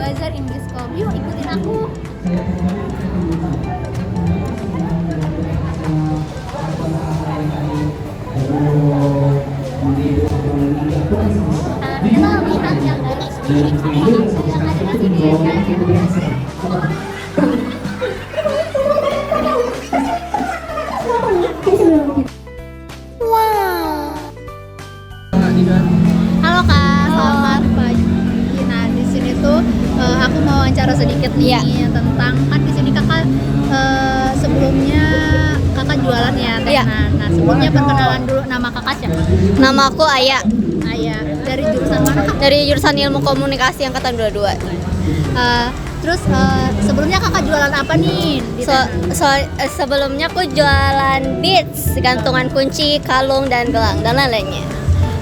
Bazar in Biskom. Yuk ikutin aku. Kita lihat yang dari sini yang ada di sini. Halo Kak, selamat pagi. Nah di sini tuh aku mau wawancara sedikit nih tentang kan di sini kakak sebelumnya kakak jualan ya tenan. Nah sebelumnya perkenalan dulu, nama kakak siapa? Nama aku Aya, Ayah. Dari jurusan mana kak? dari jurusan Ilmu Komunikasi angkatan 22. Terus sebelumnya kakak jualan apa nih di tenan? Sebelumnya aku jualan beads, gantungan kunci, kalung dan gelang dan lain-lainnya.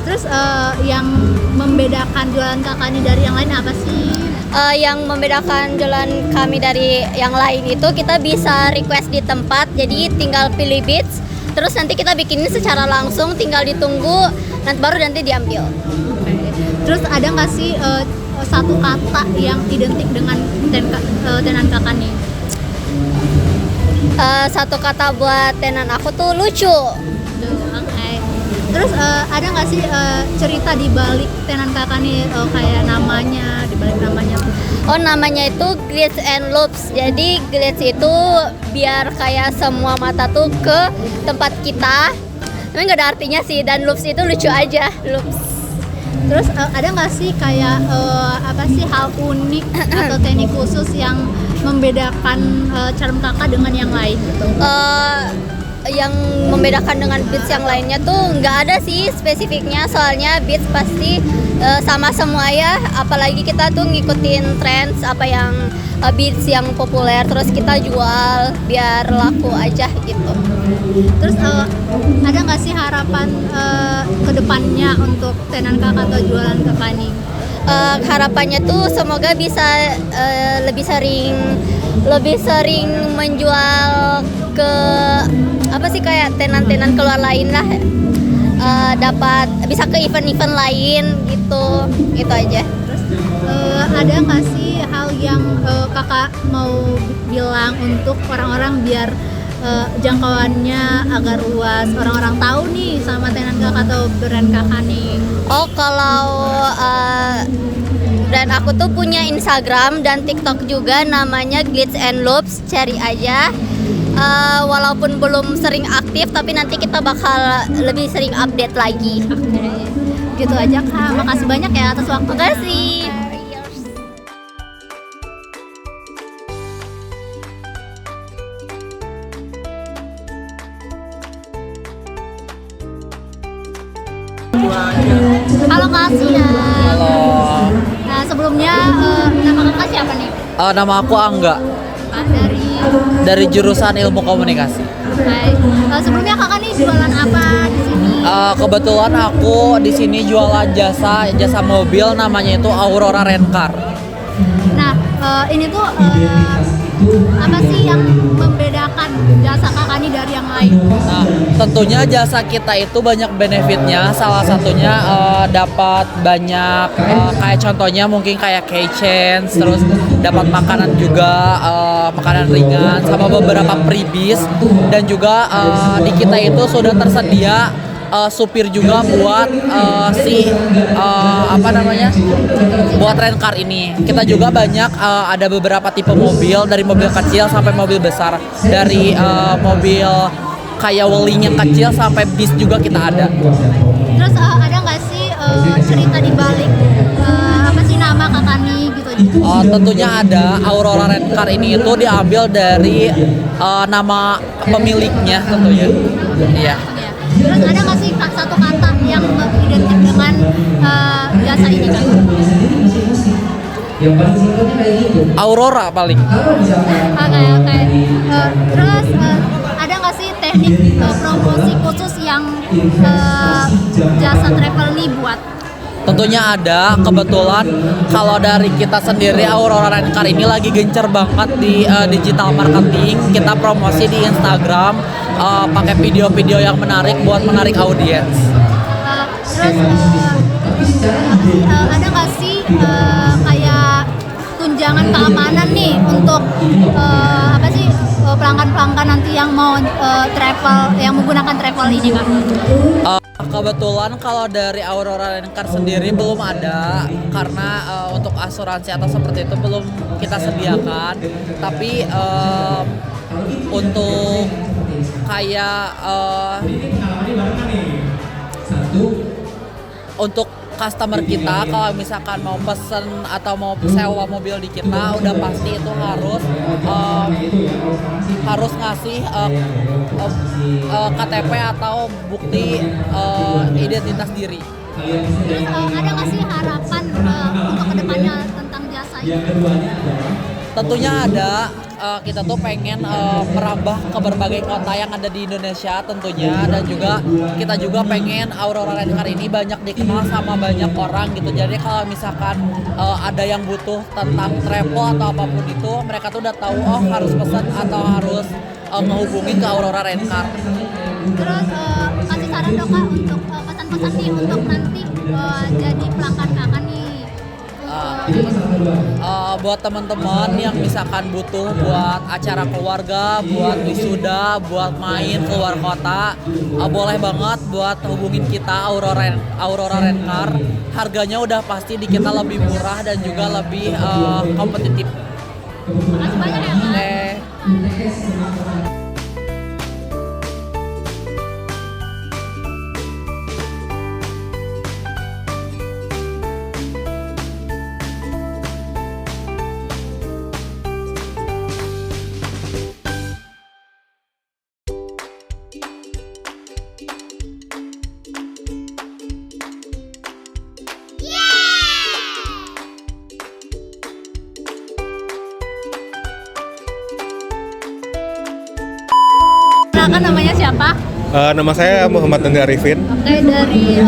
Terus yang membedakan jualan kakak ini dari yang lain apa sih? Yang membedakan jualan kami dari yang lain itu kita bisa request di tempat, jadi tinggal pilih beads, terus nanti kita bikinin secara langsung, tinggal ditunggu, baru nanti diambil. Terus ada nggak sih satu kata yang identik dengan tenan kakak nih? Satu kata buat tenan aku tuh lucu. Oke. Terus ada nggak sih cerita di balik tenan kakak nih, kayak namanya, di balik namanya tuh? Oh, namanya itu Glitz and Loops. Jadi glitz itu biar kayak semua mata tuh ke tempat kita. Tapi nggak ada artinya sih, dan loops itu lucu aja, loops. Terus ada nggak sih kayak apa sih hal unik atau teknik khusus yang membedakan charm kakak dengan yang lain gitu? Yang membedakan dengan beats yang lainnya tuh nggak ada sih spesifiknya, soalnya beats pasti sama semua ya, apalagi kita tuh ngikutin trends apa yang beats yang populer, terus kita jual biar laku aja gitu. Terus ada nggak sih harapan kedepannya untuk tenan kakak atau jualan kakak nih? Harapannya tuh semoga bisa lebih sering menjual ke apa sih, kayak tenan-tenan keluar lain lah, dapat bisa ke event-event lain gitu aja. Terus ada nggak sih hal yang kakak mau bilang untuk orang-orang biar jangkauannya agar luas, orang-orang tahu nih sama tenan kakak atau brand kakak nih? Oh, kalau brand aku tuh punya Instagram dan TikTok juga, namanya Glitz and Loops, cari aja. Walaupun belum sering aktif, tapi nanti kita bakal lebih sering update lagi. Gitu aja Kak, makasih banyak ya atas waktu. Makasih. Halo Kak Sia. Halo, Nah sebelumnya nama kakak siapa nih? nama aku Angga dari jurusan Ilmu Komunikasi. Hai. Sebelumnya kakak nih jualan apa di sini? Kebetulan aku di sini jualan jasa mobil, namanya itu Aurora Rent-Car. Nah ini tuh apa sih yang membedakan jasa kakak nih dari yang lain? Nah, tentunya jasa kita itu banyak benefitnya. Salah satunya dapat banyak kayak contohnya mungkin kayak keychains, terus dapat makanan juga, makanan ringan sama beberapa freebies, dan juga di kita itu sudah tersedia supir juga buat buat rent car ini. Kita juga banyak ada beberapa tipe mobil, dari mobil kecil sampai mobil besar, dari mobil kayak Wuling yang kecil sampai bis juga kita ada. Terus ada nggak sih cerita di balik apa sih nama kakak nih gitu? Tentunya ada. Aurora Rent Car ini itu diambil dari nama pemiliknya tentunya. Iya. Terus ada nggak sih satu kata yang identik dengan jasa ini kan? Aurora paling. Oke. Terus ada nggak sih teknik promosi khusus yang jasa travel ini buat? Tentunya ada. Kebetulan kalau dari kita sendiri, Aurora Rent Car ini lagi gencar banget di digital marketing. Kita promosi di Instagram, pakai video-video yang menarik buat menarik audiens. Terus ada nggak sih kayak pertimbangan keamanan nih untuk apa sih pelanggan-pelanggan nanti yang mau travel, yang menggunakan travel ini Kak? Kebetulan kalau dari Aurora Rain Car sendiri belum ada karena untuk asuransi atau seperti itu belum kita sediakan. Tapi untuk kayak untuk customer kita kalau misalkan mau pesen atau mau sewa mobil di kita udah pasti itu harus ngasih KTP atau bukti identitas diri. Terus ada nggak sih harapan untuk kedepannya tentang jasa ini? Tentunya ada. Kita tuh pengen merambah ke berbagai kota yang ada di Indonesia tentunya, dan juga kita juga pengen Aurora Rain Car ini banyak dikenal sama banyak orang gitu. Jadi kalau misalkan ada yang butuh tentang travel atau apapun itu, mereka tuh udah tahu harus pesan atau harus menghubungi ke Aurora Rain Car. Terus kasih saran dong Kak untuk pesan-pesan nih untuk nanti jadi pelanggan Kakak nih. Buat teman-teman yang misalkan butuh buat acara keluarga, buat wisuda, buat main keluar kota, boleh banget buat hubungin kita Aurora Rain Car. Harganya udah pasti di kita lebih murah dan juga lebih kompetitif. Makasih banyak ya Kak. Kan namanya siapa? Nama saya Muhammad Nandi Arifin. Oke, dari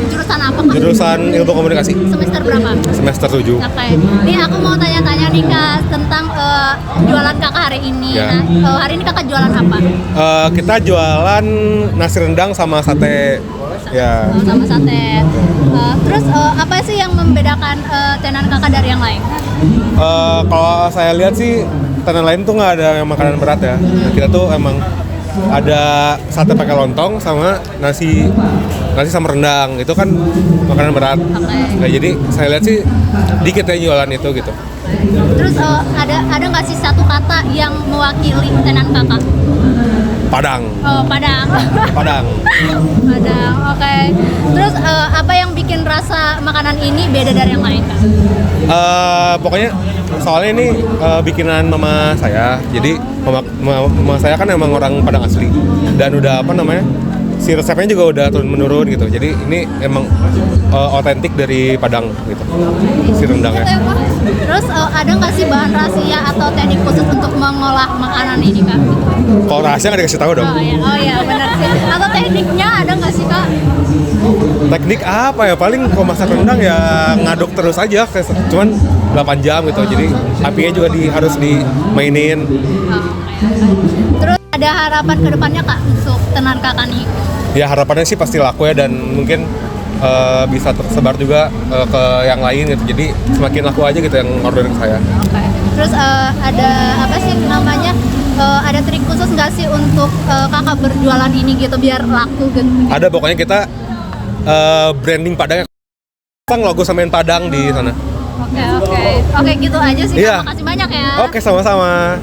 jurusan apa Kak? Jurusan Ilmu Komunikasi. Semester berapa? Semester 7. Oke, nih aku mau tanya-tanya nih Kak tentang jualan Kakak hari ini. Ya. Nah, hari ini Kakak jualan apa? Kita jualan nasi rendang sama sate. Ya. Sama sate. Terus apa sih yang membedakan tenan Kakak dari yang lain? Kalau saya lihat sih tenan lain tuh nggak ada yang makanan berat ya. Nah, kita tuh emang ada sate pakai lontong sama nasi sama rendang, itu kan makanan berat. Oke. Nah, jadi saya lihat sih dikit ya jualan itu gitu. Terus ada nggak sih satu kata yang mewakili tenan Kakak? Padang. Oh, Padang. Padang. Padang. Oke. Terus apa yang bikin rasa makanan ini beda dari yang lain Kak? Pokoknya soalnya ini bikinan mama saya. Jadi mama saya kan emang orang Padang asli dan udah si resepnya juga udah turun menurun gitu. Jadi ini emang otentik dari Padang gitu, si rendangnya. Terus ada nggak sih bahan rahasia atau teknik khusus untuk mengolah makanan ini Kak? Kalau rahasia nggak dikasih tahu dong. Oh iya benar sih. Atau tekniknya ada nggak sih Kak? Teknik apa ya? Paling kalau masak rendang ya ngaduk terus aja, cuman 8 jam gitu. Jadi apinya juga harus dimainin. Terus ada harapan ke depannya Kak untuk tenan Kakak nih? Ya harapannya sih pasti laku ya, dan mungkin bisa tersebar juga ke yang lain gitu. Jadi semakin laku aja gitu yang order ke saya. Oke. Terus ada apa sih namanya? Ada trik khusus nggak sih untuk Kakak berjualan ini gitu biar laku gitu? Ada, pokoknya kita branding Padang, pasang logo samain Padang di sana. Oke gitu aja sih. Iya. Makasih banyak ya. Oke, sama-sama.